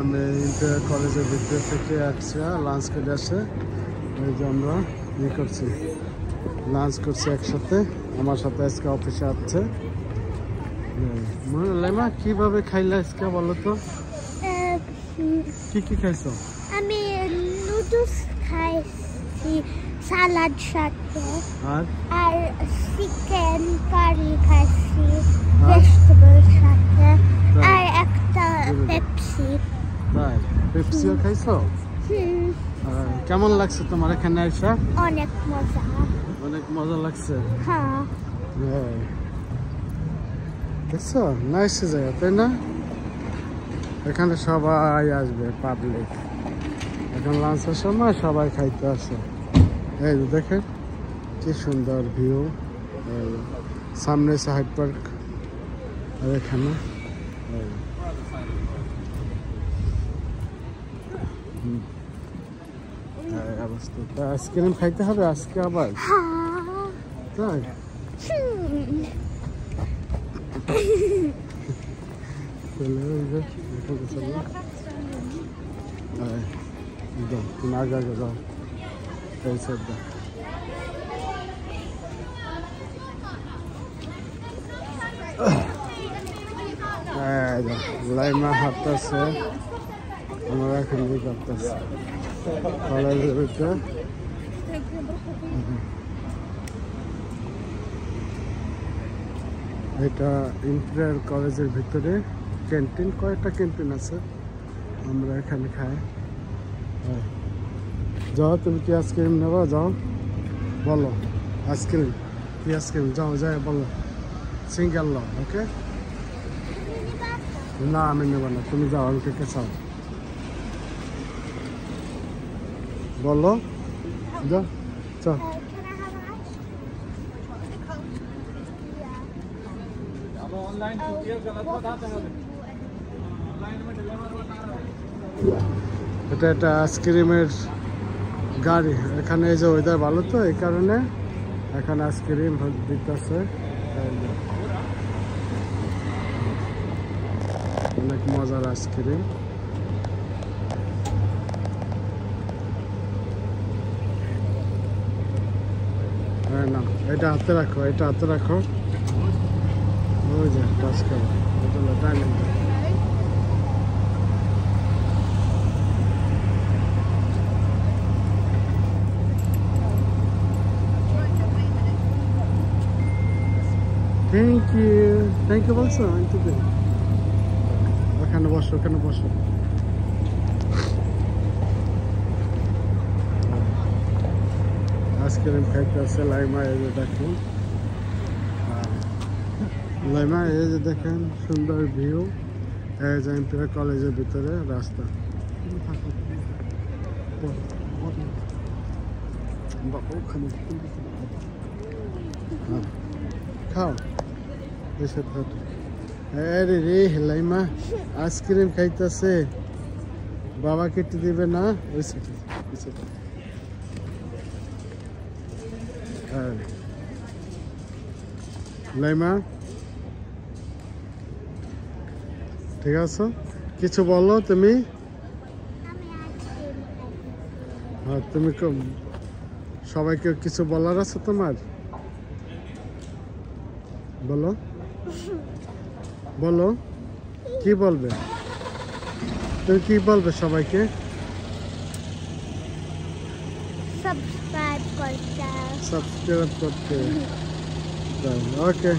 আমি ইন্টার কলেজের ভিতর থেকে আসছি, লাঞ্চ করে আসে ওই যে আমরা করছি, লাঞ্চ করছি একসাথে। আমার সাথে আজকে অফিসে আসছে। লাইমা কিভাবে খাইলে আজকে বলো তো, কি খাইছো? আমি নুডলস খাইছি সালাদ সাথে, আর চিকেন কারি খাইছি ভেজিটেবল সাথে, আর একটা পেপসি। তাই পেপসিও খাইছো? কেমন লাগছে তোমার এখানে আইসা? অনেক মজা। অনেক মজা লাগছে। হ্যাঁ দেখছো নাইস জায়গা, তাই না? এখানে সবাই আসবে, পাবলিক। এখন লাঞ্চের সময় সবাই খাইতে আসে। এই দেখেন কি সুন্দর ভিউ। সামনে হাইড পার্ক, আর এখানে অবস্থা। আইসক্রিম খাইতে হবে আজকে আবার, তাই? তুমি আগে আগে যাও, এই সাইড দাও। লাইমা হাঁটতেছে, আমরা এখন করতেছি কলেজের ভিতরে। এটা ইন্টার কলেজের ভিতরে ক্যান্টিন, কয়েকটা ক্যান্টিন আছে, আমরা এখানে খাই। যাও, তুমি কি আইসক্রিম নেবা? যাও বলো, আইসক্রিম কি আইসক্রিম? যাও যাই বলো, সিঙ্গেল লো। ওকে, না আমি নেব না, তুমি যাও, আমি থেকে চাও বলো, যাও চাও। এটা একটা আইসক্রিমের গাড়ি। এখানে এই যে ওয়েদার ভালো, তো এই কারণে এখানে আইসক্রিম দিতেছে। অনেক মজার আইসক্রিম। হ্যাঁ না, এটা হাতে রাখো, এটা হাতে রাখো। ওই যে টাচ করো, এটা হলো ডায়মন্ড। থ্যাংক ইউ বলছো? ওখানে বসো, ওখানে বসো। আইসক্রিম খাইতে আছে লাইমা। এই যে দেখুন লাইমা, এই যে দেখেন সুন্দর ভিউ। এই যে ইন্টার কলেজের ভিতরে রাস্তা। খাও এসে থাক। আরে রে লাইমা আইসক্রিম খাইতেছে, বাবা কেটে দিবে না? ওই সাথে লাইমা ঠিক আছে, কিছু বলো তুমি। তুমি সবাইকে কিছু বলার আছে তোমার? বলো বলো, কি বলবে? তুমি কি বলবে সবাইকে? সাবস্ক্রাইব করতে। ওকে।